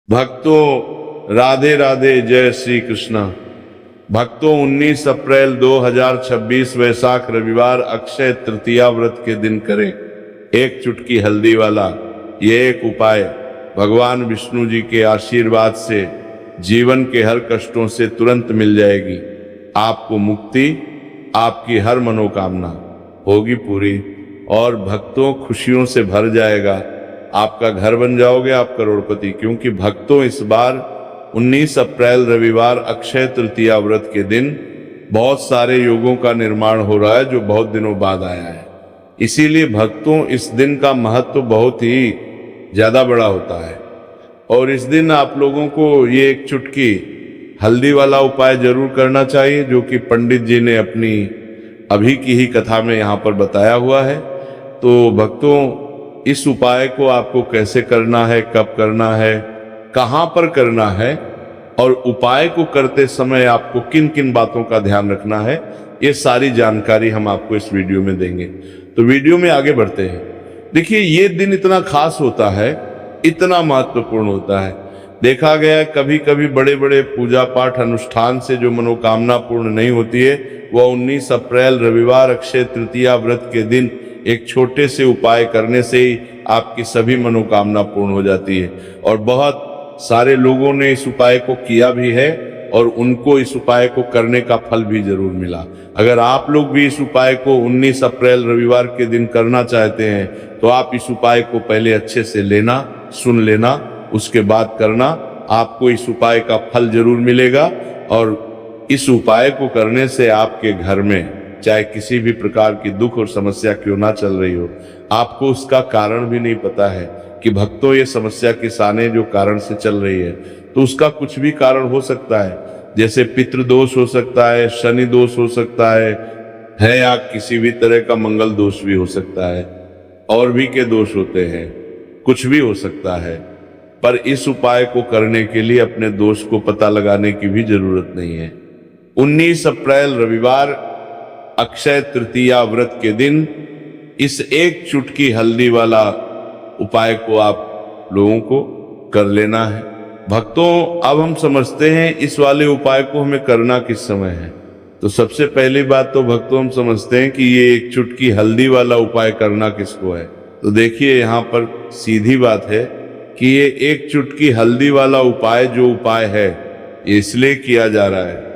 भक्तों राधे राधे, जय श्री कृष्णा। भक्तों 19 अप्रैल 2026 वैशाख रविवार अक्षय तृतीया व्रत के दिन करें एक चुटकी हल्दी वाला ये एक उपाय। भगवान विष्णु जी के आशीर्वाद से जीवन के हर कष्टों से तुरंत मिल जाएगी आपको मुक्ति। आपकी हर मनोकामना होगी पूरी और भक्तों खुशियों से भर जाएगा। आपका घर बन जाओगे आप करोड़पति। क्योंकि भक्तों इस बार 19 अप्रैल रविवार अक्षय तृतीया व्रत के दिन बहुत सारे योगों का निर्माण हो रहा है जो बहुत दिनों बाद आया है। इसीलिए भक्तों इस दिन का महत्व बहुत ही ज्यादा बड़ा होता है और इस दिन आप लोगों को ये एक चुटकी हल्दी वाला उपाय जरूर करना चाहिए जो कि पंडित जी ने अपनी अभी की ही कथा में यहाँ पर बताया हुआ है। तो भक्तों इस उपाय को आपको कैसे करना है, कब करना है, कहाँ पर करना है और उपाय को करते समय आपको किन किन बातों का ध्यान रखना है, ये सारी जानकारी हम आपको इस वीडियो में देंगे। तो वीडियो में आगे बढ़ते हैं। देखिए ये दिन इतना खास होता है, इतना महत्वपूर्ण होता है। देखा गया है कभी कभी बड़े बड़े पूजा पाठ अनुष्ठान से जो मनोकामना पूर्ण नहीं होती है वह 19 अप्रैल रविवार अक्षय तृतीया व्रत के दिन एक छोटे से उपाय करने से ही आपकी सभी मनोकामना पूर्ण हो जाती है। और बहुत सारे लोगों ने इस उपाय को किया भी है और उनको इस उपाय को करने का फल भी जरूर मिला। अगर आप लोग भी इस उपाय को 19 अप्रैल रविवार के दिन करना चाहते हैं तो आप इस उपाय को पहले अच्छे से लेना, सुन लेना, उसके बाद करना। आपको इस उपाय का फल जरूर मिलेगा और इस उपाय को करने से आपके घर में चाहे किसी भी प्रकार की दुख और समस्या क्यों ना चल रही हो, आपको उसका कारण भी नहीं पता है कि भक्तों ये समस्या किस आने जो कारण से चल रही है, तो उसका कुछ भी कारण हो सकता है। जैसे पितृदोष हो सकता है, शनि दोष हो सकता है या किसी भी तरह का मंगल दोष भी हो सकता है, और भी के दोष होते हैं, कुछ भी हो सकता है। पर इस उपाय को करने के लिए अपने दोष को पता लगाने की भी जरूरत नहीं है। 19 अप्रैल रविवार अक्षय तृतीया व्रत के दिन इस एक चुटकी हल्दी वाला उपाय को आप लोगों को कर लेना है। भक्तों अब हम समझते हैं इस वाले उपाय को हमें करना किस समय है। तो सबसे पहली बात तो भक्तों हम समझते हैं कि ये एक चुटकी हल्दी वाला उपाय करना किसको है। तो देखिए यहाँ पर सीधी बात है कि ये एक चुटकी हल्दी वाला उपाय जो उपाय है ये इसलिए किया जा रहा है,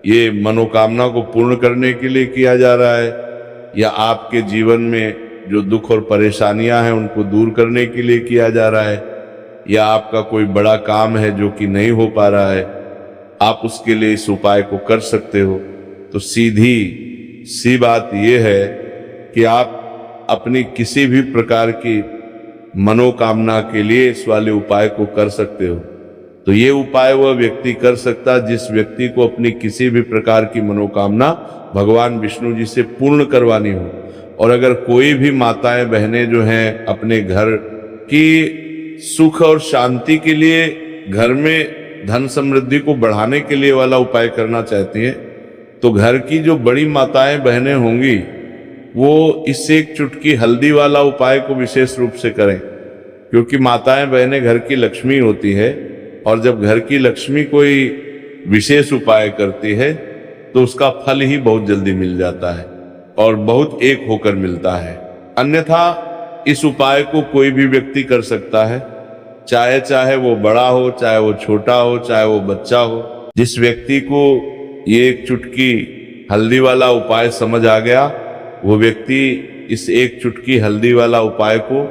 ये मनोकामना को पूर्ण करने के लिए किया जा रहा है या आपके जीवन में जो दुख और परेशानियां हैं उनको दूर करने के लिए किया जा रहा है, या आपका कोई बड़ा काम है जो कि नहीं हो पा रहा है, आप उसके लिए इस उपाय को कर सकते हो। तो सीधी सी बात यह है कि आप अपनी किसी भी प्रकार की मनोकामना के लिए इस वाले उपाय को कर सकते हो। तो ये उपाय वह व्यक्ति कर सकता है जिस व्यक्ति को अपनी किसी भी प्रकार की मनोकामना भगवान विष्णु जी से पूर्ण करवानी हो। और अगर कोई भी माताएं बहनें जो हैं अपने घर की सुख और शांति के लिए, घर में धन समृद्धि को बढ़ाने के लिए वाला उपाय करना चाहती हैं तो घर की जो बड़ी माताएं बहनें होंगी वो इस एक चुटकी हल्दी वाला उपाय को विशेष रूप से करें। क्योंकि माताएं बहनें घर की लक्ष्मी होती है और जब घर की लक्ष्मी कोई विशेष उपाय करती है तो उसका फल ही बहुत जल्दी मिल जाता है और बहुत एक होकर मिलता है। अन्यथा इस उपाय को कोई भी व्यक्ति कर सकता है, चाहे वो बड़ा हो, चाहे वो छोटा हो, चाहे वो बच्चा हो। जिस व्यक्ति को ये एक चुटकी हल्दी वाला उपाय समझ आ गया वो व्यक्ति इस एक चुटकी हल्दी वाला उपाय को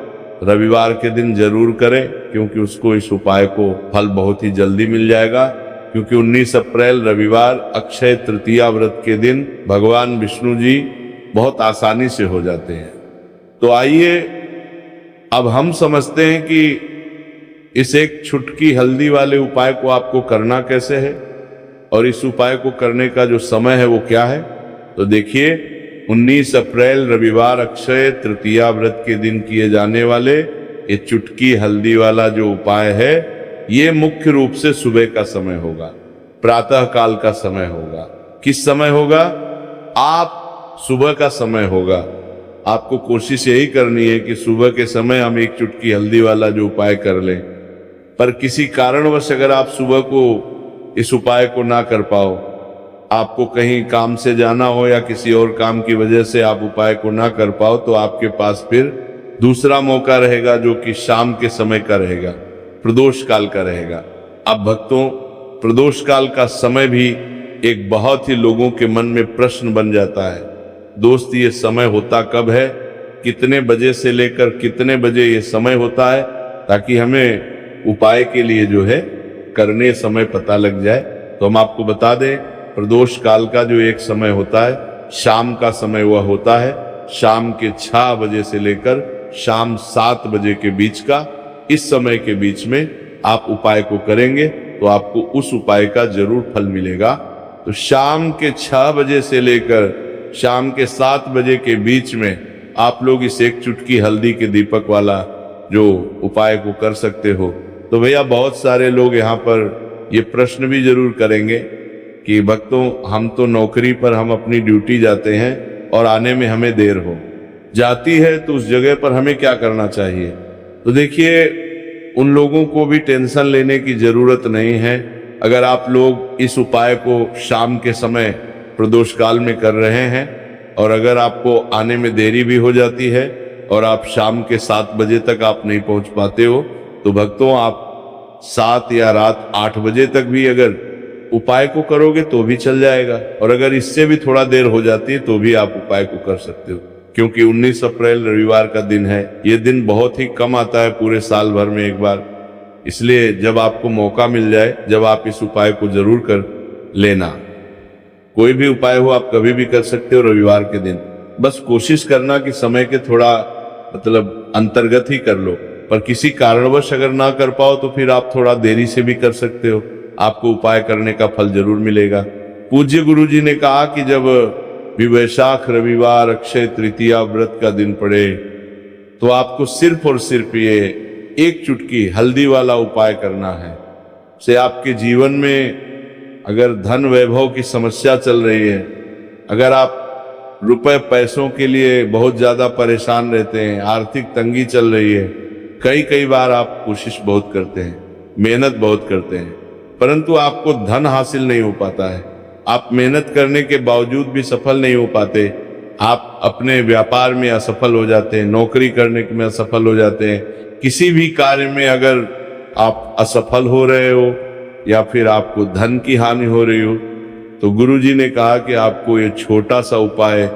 रविवार के दिन जरूर करें, क्योंकि उसको इस उपाय को फल बहुत ही जल्दी मिल जाएगा। क्योंकि 19 अप्रैल रविवार अक्षय तृतीया व्रत के दिन भगवान विष्णु जी बहुत आसानी से हो जाते हैं। तो आइए अब हम समझते हैं कि इस एक चुटकी हल्दी वाले उपाय को आपको करना कैसे है और इस उपाय को करने का जो समय है वो क्या है। तो देखिए 19 अप्रैल रविवार अक्षय तृतीया व्रत के दिन किए जाने वाले ये चुटकी हल्दी वाला जो उपाय है ये मुख्य रूप से सुबह का समय होगा, प्रातः काल का समय होगा। किस समय होगा? आप सुबह का समय होगा। आपको कोशिश यही करनी है कि सुबह के समय हम एक चुटकी हल्दी वाला जो उपाय कर लें। पर किसी कारणवश अगर आप सुबह को इस उपाय को ना कर पाओ, आपको कहीं काम से जाना हो या किसी और काम की वजह से आप उपाय को ना कर पाओ, तो आपके पास फिर दूसरा मौका रहेगा जो कि शाम के समय का रहेगा, प्रदोष काल का रहेगा। अब भक्तों, प्रदोष काल का समय भी एक बहुत ही लोगों के मन में प्रश्न बन जाता है। दोस्त, ये समय होता कब है, कितने बजे से लेकर कितने बजे ये समय होता है, ताकि हमें उपाय के लिए जो है करने समय पता लग जाए। तो हम आपको बता दें, प्रदोष काल का जो एक समय होता है, शाम का समय वह होता है शाम के 6 बजे से लेकर शाम 7 बजे के बीच का। इस समय के बीच में आप उपाय को करेंगे तो आपको उस उपाय का जरूर फल मिलेगा। तो शाम के 6 बजे से लेकर शाम के 7 बजे के बीच में आप लोग इस एक चुटकी हल्दी के दीपक वाला जो उपाय को कर सकते हो। तो भैया, बहुत सारे लोग यहाँ पर ये प्रश्न भी जरूर करेंगे कि भक्तों, हम तो नौकरी पर, हम अपनी ड्यूटी जाते हैं और आने में हमें देर हो जाती है, तो उस जगह पर हमें क्या करना चाहिए। तो देखिए, उन लोगों को भी टेंशन लेने की जरूरत नहीं है। अगर आप लोग इस उपाय को शाम के समय प्रदोष काल में कर रहे हैं और अगर आपको आने में देरी भी हो जाती है और आप शाम के 7 बजे तक आप नहीं पहुंच पाते हो, तो भक्तों, आप 7 या रात 8 बजे तक भी अगर उपाय को करोगे तो भी चल जाएगा। और अगर इससे भी थोड़ा देर हो जाती है तो भी आप उपाय को कर सकते हो, क्योंकि 19 अप्रैल रविवार का दिन है। ये दिन बहुत ही कम आता है पूरे साल भर में एक बार, इसलिए जब आपको मौका मिल जाए, जब आप इस उपाय को जरूर कर लेना। कोई भी उपाय हो आप कभी भी कर सकते हो रविवार के दिन। बस कोशिश करना कि समय के थोड़ा अंतर्गत ही कर लो, पर किसी कारणवश अगर ना कर पाओ तो फिर आप थोड़ा देरी से भी कर सकते हो, आपको उपाय करने का फल जरूर मिलेगा। पूज्य गुरु जी ने कहा कि जब भी वैशाख रविवार अक्षय तृतीया व्रत का दिन पड़े तो आपको सिर्फ और सिर्फ ये एक चुटकी हल्दी वाला उपाय करना है। से आपके जीवन में अगर धन वैभव की समस्या चल रही है, अगर आप रुपए पैसों के लिए बहुत ज्यादा परेशान रहते हैं, आर्थिक तंगी चल रही है, कई बार आप कोशिश बहुत करते हैं, मेहनत बहुत करते हैं, परंतु आपको धन हासिल नहीं हो पाता है, आप मेहनत करने के बावजूद भी सफल नहीं हो पाते, आप अपने व्यापार में असफल हो जाते हैं, नौकरी करने में असफल हो जाते हैं, किसी भी कार्य में अगर आप असफल हो रहे हो या फिर आपको धन की हानि हो रही हो, तो गुरुजी ने कहा कि आपको ये छोटा सा उपाय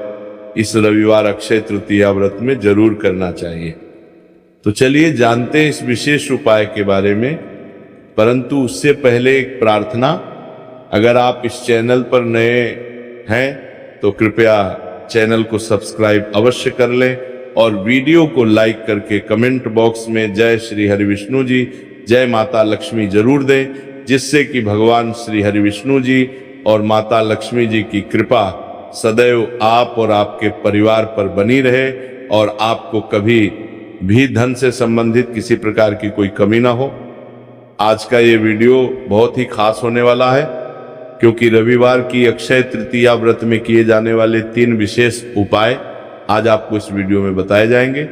इस रविवार अक्षय तृतीया व्रत में जरूर करना चाहिए। तो चलिए जानते हैं इस विशेष उपाय के बारे में, परंतु उससे पहले एक प्रार्थना। अगर आप इस चैनल पर नए हैं तो कृपया चैनल को सब्सक्राइब अवश्य कर लें और वीडियो को लाइक करके कमेंट बॉक्स में जय श्री हरि विष्णु जी, जय माता लक्ष्मी जरूर दें, जिससे कि भगवान श्री हरि विष्णु जी और माता लक्ष्मी जी की कृपा सदैव आप और आपके परिवार पर बनी रहे और आपको कभी भी धन से संबंधित किसी प्रकार की कोई कमी ना हो। आज का ये वीडियो बहुत ही खास होने वाला है, क्योंकि रविवार की अक्षय तृतीया व्रत में किए जाने वाले 3 विशेष उपाय आज आपको इस वीडियो में बताए जाएंगे।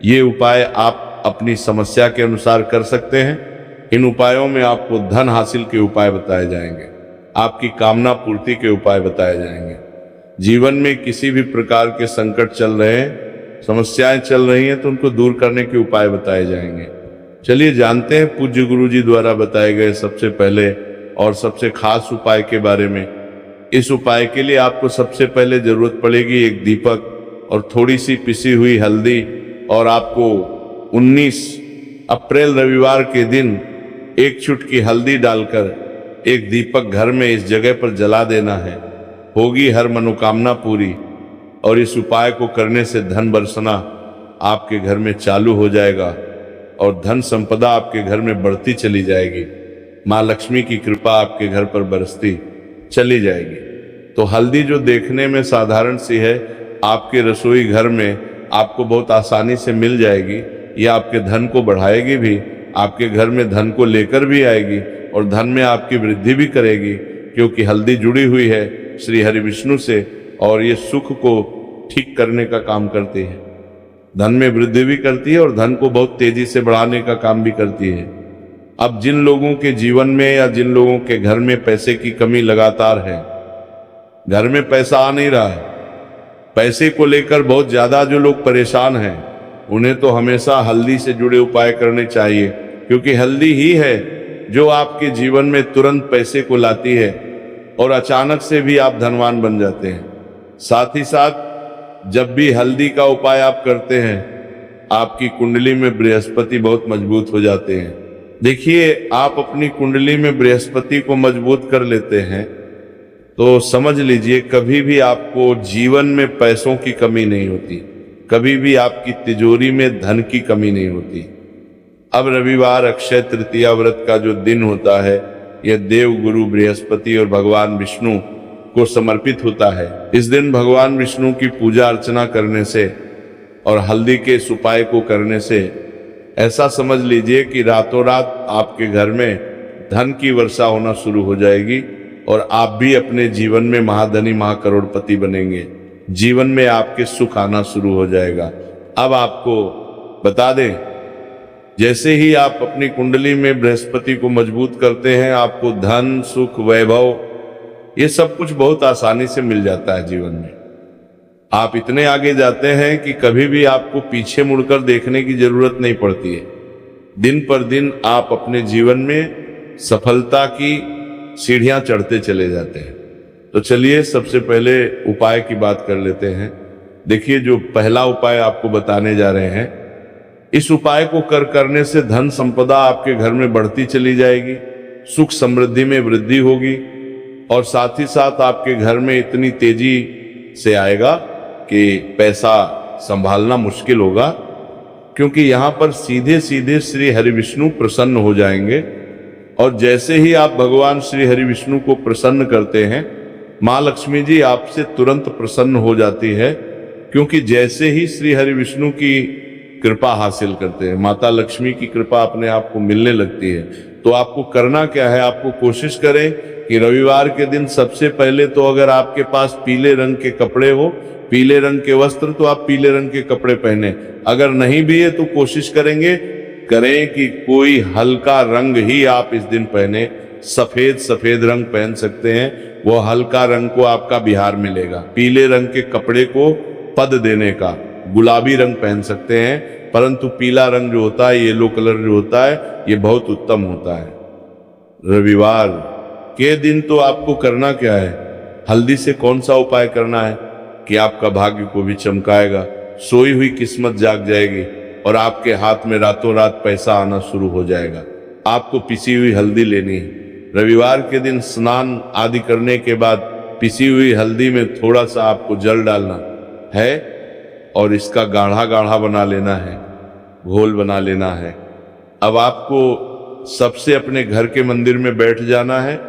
ये उपाय आप अपनी समस्या के अनुसार कर सकते हैं। इन उपायों में आपको धन हासिल के उपाय बताए जाएंगे, आपकी कामना पूर्ति के उपाय बताए जाएंगे। जीवन में किसी भी प्रकार के संकट चल रहे हैं, समस्याएं चल रही हैं, तो उनको दूर करने के उपाय बताए जाएंगे। चलिए जानते हैं पूज्य गुरु जी द्वारा बताए गए सबसे पहले और सबसे खास उपाय के बारे में। इस उपाय के लिए आपको सबसे पहले जरूरत पड़ेगी एक दीपक और थोड़ी सी पिसी हुई हल्दी, और आपको 19 अप्रैल रविवार के दिन एक चुटकी हल्दी डालकर एक दीपक घर में इस जगह पर जला देना है। होगी हर मनोकामना पूरी, और इस उपाय को करने से धन बरसना आपके घर में चालू हो जाएगा और धन संपदा आपके घर में बढ़ती चली जाएगी। माँ लक्ष्मी की कृपा आपके घर पर बरसती चली जाएगी। तो हल्दी जो देखने में साधारण सी है, आपके रसोई घर में आपको बहुत आसानी से मिल जाएगी। ये आपके धन को बढ़ाएगी भी, आपके घर में धन को लेकर भी आएगी और धन में आपकी वृद्धि भी करेगी, क्योंकि हल्दी जुड़ी हुई है श्री हरि विष्णु से और ये सुख को ठीक करने का काम करती है, धन में वृद्धि भी करती है और धन को बहुत तेजी से बढ़ाने का काम भी करती है। अब जिन लोगों के जीवन में या जिन लोगों के घर में पैसे की कमी लगातार है, घर में पैसा आ नहीं रहा है, पैसे को लेकर बहुत ज्यादा जो लोग परेशान हैं, उन्हें तो हमेशा हल्दी से जुड़े उपाय करने चाहिए, क्योंकि हल्दी ही है जो आपके जीवन में तुरंत पैसे को लाती है और अचानक से भी आप धनवान बन जाते हैं। साथ ही साथ जब भी हल्दी का उपाय आप करते हैं, आपकी कुंडली में बृहस्पति बहुत मजबूत हो जाते हैं। देखिए, आप अपनी कुंडली में बृहस्पति को मजबूत कर लेते हैं तो समझ लीजिए कभी भी आपको जीवन में पैसों की कमी नहीं होती, कभी भी आपकी तिजोरी में धन की कमी नहीं होती। अब रविवार अक्षय तृतीया व्रत का जो दिन होता है, यह देव गुरु बृहस्पति और भगवान विष्णु को समर्पित होता है। इस दिन भगवान विष्णु की पूजा अर्चना करने से और हल्दी के इस उपाय को करने से ऐसा समझ लीजिए कि रातों रात आपके घर में धन की वर्षा होना शुरू हो जाएगी और आप भी अपने जीवन में महाधनी महाकरोड़पति बनेंगे। जीवन में आपके सुख आना शुरू हो जाएगा। अब आपको बता दें, जैसे ही आप अपनी कुंडली में बृहस्पति को मजबूत करते हैं, आपको धन, सुख, वैभव ये सब कुछ बहुत आसानी से मिल जाता है जीवन में। आप इतने आगे जाते हैं कि कभी भी आपको पीछे मुड़कर देखने की जरूरत नहीं पड़ती है। दिन पर दिन आप अपने जीवन में सफलता की सीढ़ियां चढ़ते चले जाते हैं। तो चलिए सबसे पहले उपाय की बात कर लेते हैं। देखिए, जो पहला उपाय आपको बताने जा रहे हैं, इस उपाय को करने से धन संपदा आपके घर में बढ़ती चली जाएगी, सुख समृद्धि में वृद्धि होगी और साथ ही साथ आपके घर में इतनी तेजी से आएगा कि पैसा संभालना मुश्किल होगा, क्योंकि यहां पर सीधे सीधे श्री हरि विष्णु प्रसन्न हो जाएंगे। और जैसे ही आप भगवान श्री हरि विष्णु को प्रसन्न करते हैं, माँ लक्ष्मी जी आपसे तुरंत प्रसन्न हो जाती है, क्योंकि जैसे ही श्री हरि विष्णु की कृपा हासिल करते हैं, माता लक्ष्मी की कृपा अपने आप को मिलने लगती है। तो आपको करना क्या है, आपको कोशिश करें कि रविवार के दिन सबसे पहले तो अगर आपके पास पीले रंग के कपड़े हो, पीले रंग के वस्त्र, तो आप पीले रंग के कपड़े पहने। अगर नहीं भी है तो कोशिश करें कि कोई हल्का रंग ही आप इस दिन पहने। सफेद रंग पहन सकते हैं, वो हल्का रंग को आपका बिहार मिलेगा। पीले रंग के कपड़े को पद देने का गुलाबी रंग पहन सकते हैं, परंतु पीला रंग जो होता है, येलो कलर जो होता है, ये बहुत उत्तम होता है। रविवार के दिन तो आपको करना क्या है, हल्दी से कौन सा उपाय करना है कि आपका भाग्य को भी चमकाएगा, सोई हुई किस्मत जाग जाएगी और आपके हाथ में रातों रात पैसा आना शुरू हो जाएगा। आपको पिसी हुई हल्दी लेनी है। रविवार के दिन स्नान आदि करने के बाद पिसी हुई हल्दी में थोड़ा सा आपको जल डालना है और इसका गाढ़ा गाढ़ा बना लेना है, घोल बना लेना है। अब आपको सबसे अपने घर के मंदिर में बैठ जाना है,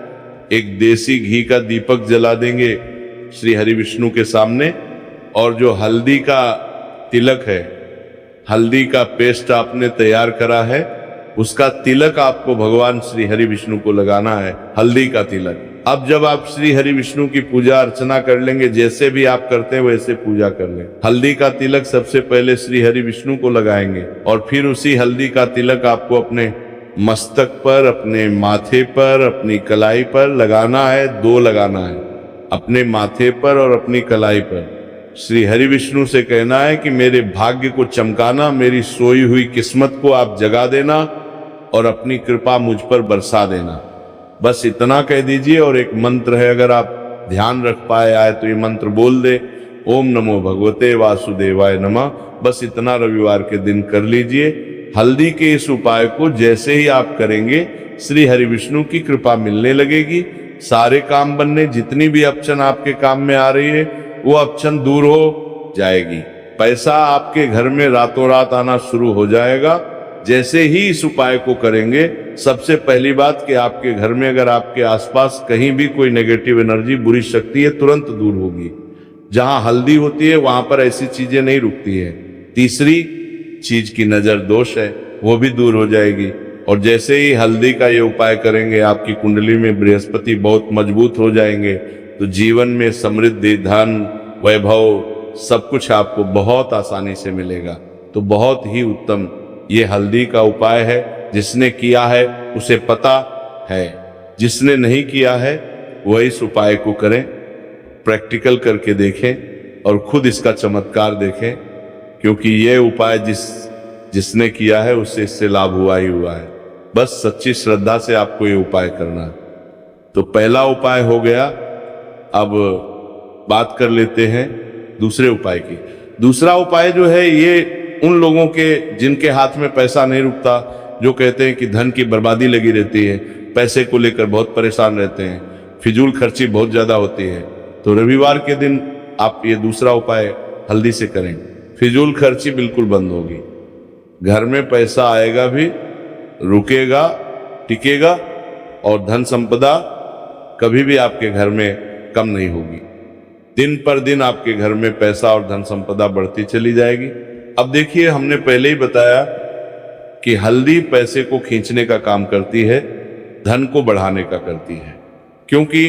एक देसी घी का दीपक जला देंगे श्री हरि विष्णु के सामने, और जो हल्दी का तिलक है, हल्दी का पेस्ट आपने तैयार करा है, उसका तिलक आपको भगवान श्री हरि विष्णु को लगाना है, हल्दी का तिलक। अब जब आप श्री हरि विष्णु की पूजा अर्चना कर लेंगे, जैसे भी आप करते हैं वैसे पूजा कर लें। हल्दी का तिलक सबसे पहले श्री हरि विष्णु को लगाएंगे और फिर उसी हल्दी का तिलक आपको अपने मस्तक पर, अपने माथे पर, अपनी कलाई पर लगाना है। 2 लगाना है, अपने माथे पर और अपनी कलाई पर। श्री हरि विष्णु से कहना है कि मेरे भाग्य को चमकाना, मेरी सोई हुई किस्मत को आप जगा देना और अपनी कृपा मुझ पर बरसा देना। बस इतना कह दीजिए। और एक मंत्र है, अगर आप ध्यान रख पाए आए तो ये मंत्र बोल दे, ओम नमो भगवते वासुदेवाय नमः। बस इतना रविवार के दिन कर लीजिए। हल्दी के इस उपाय को जैसे ही आप करेंगे, श्री हरि विष्णु की कृपा मिलने लगेगी। सारे काम बनने, जितनी भी अड़चन आपके काम में आ रही है, वो अड़चन दूर हो जाएगी। पैसा आपके घर में रातों रात आना शुरू हो जाएगा। जैसे ही इस उपाय को करेंगे, सबसे पहली बात कि आपके घर में अगर आपके आसपास कहीं भी कोई नेगेटिव एनर्जी, बुरी शक्ति है, तुरंत दूर होगी। जहां हल्दी होती है वहां पर ऐसी चीजें नहीं रुकती है। तीसरी चीज की नजर दोष है, वो भी दूर हो जाएगी। और जैसे ही हल्दी का ये उपाय करेंगे, आपकी कुंडली में बृहस्पति बहुत मजबूत हो जाएंगे, तो जीवन में समृद्धि, धन, वैभव सब कुछ आपको बहुत आसानी से मिलेगा। तो बहुत ही उत्तम ये हल्दी का उपाय है। जिसने किया है उसे पता है, जिसने नहीं किया है वह इस उपाय को करें, प्रैक्टिकल करके देखें और खुद इसका चमत्कार देखें, क्योंकि यह उपाय जिसने किया है उससे इससे लाभ हुआ ही हुआ है। बस सच्ची श्रद्धा से आपको ये उपाय करना है। तो पहला उपाय हो गया। अब बात कर लेते हैं दूसरे उपाय की। दूसरा उपाय जो है ये उन लोगों के जिनके हाथ में पैसा नहीं रुकता, जो कहते हैं कि धन की बर्बादी लगी रहती है, पैसे को लेकर बहुत परेशान रहते हैं, फिजूल खर्ची बहुत ज्यादा होती है। तो रविवार के दिन आप ये दूसरा उपाय हल्दी से करें, फिजूल खर्ची बिल्कुल बंद होगी, घर में पैसा आएगा भी, रुकेगा, टिकेगा और धन संपदा कभी भी आपके घर में कम नहीं होगी। दिन पर दिन आपके घर में पैसा और धन संपदा बढ़ती चली जाएगी। अब देखिए, हमने पहले ही बताया कि हल्दी पैसे को खींचने का काम करती है, धन को बढ़ाने का करती है, क्योंकि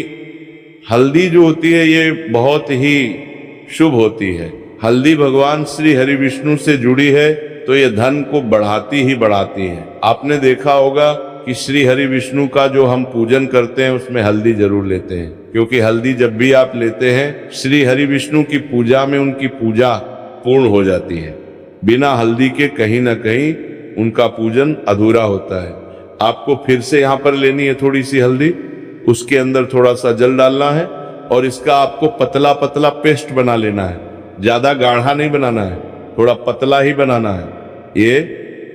हल्दी जो होती है ये बहुत ही शुभ होती है। हल्दी भगवान श्री हरि विष्णु से जुड़ी है, तो ये धन को बढ़ाती ही बढ़ाती है। आपने देखा होगा कि श्री हरि विष्णु का जो हम पूजन करते हैं उसमें हल्दी जरूर लेते हैं, क्योंकि हल्दी जब भी आप लेते हैं श्री हरि विष्णु की पूजा में उनकी पूजा पूर्ण हो जाती है। बिना हल्दी के कहीं ना कहीं उनका पूजन अधूरा होता है। आपको फिर से यहाँ पर लेनी है थोड़ी सी हल्दी, उसके अंदर थोड़ा सा जल डालना है और इसका आपको पतला पतला पेस्ट बना लेना है। ज्यादा गाढ़ा नहीं बनाना है, थोड़ा पतला ही बनाना है। ये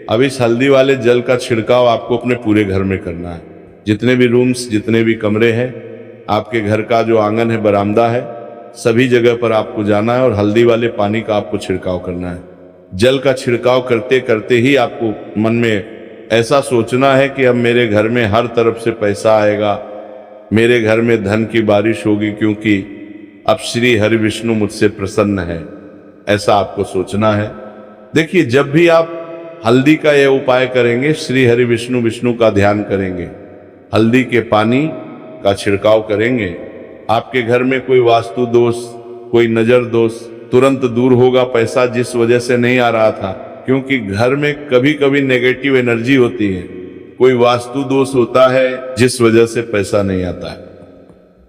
अब इस हल्दी वाले जल का छिड़काव आपको अपने पूरे घर में करना है। जितने भी रूम्स, जितने भी कमरे हैं, आपके घर का जो आंगन है, बरामदा है, सभी जगह पर आपको जाना है और हल्दी वाले पानी का आपको छिड़काव करना है। जल का छिड़काव करते करते ही आपको मन में ऐसा सोचना है कि अब मेरे घर में हर तरफ से पैसा आएगा, मेरे घर में धन की बारिश होगी, क्योंकि अब श्री हरि विष्णु मुझसे प्रसन्न है। ऐसा आपको सोचना है। देखिए, जब भी आप हल्दी का यह उपाय करेंगे, श्री हरि विष्णु का ध्यान करेंगे, हल्दी के पानी का छिड़काव करेंगे, आपके घर में कोई वास्तु दोष, कोई नजर दोष तुरंत दूर होगा। पैसा जिस वजह से नहीं आ रहा था, क्योंकि घर में कभी कभी नेगेटिव एनर्जी होती है, कोई वास्तु दोष होता है जिस वजह से पैसा नहीं आता है।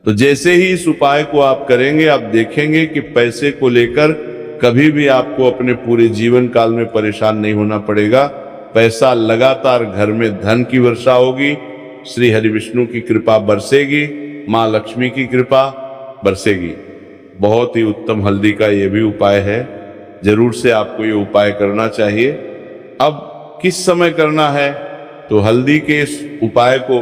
तो जैसे ही इस उपाय को आप करेंगे, आप देखेंगे कि पैसे को लेकर कभी भी आपको अपने पूरे जीवन काल में परेशान नहीं होना पड़ेगा। पैसा लगातार घर में धन की वर्षा होगी, श्री हरि विष्णु की कृपा बरसेगी, माँ लक्ष्मी की कृपा बरसेगी। बहुत ही उत्तम हल्दी का ये भी उपाय है, जरूर से आपको ये उपाय करना चाहिए। अब किस समय करना है? तो हल्दी के इस उपाय को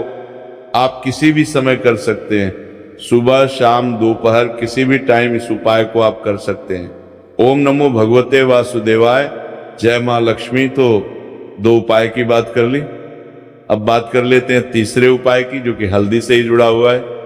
आप किसी भी समय कर सकते हैं, सुबह, शाम, दोपहर, किसी भी टाइम इस उपाय को आप कर सकते हैं। ओम नमो भगवते वासुदेवाय, जय माँ लक्ष्मी। तो 2 उपाय की बात कर ली। अब बात कर लेते हैं तीसरे उपाय की, जो कि हल्दी से ही जुड़ा हुआ है।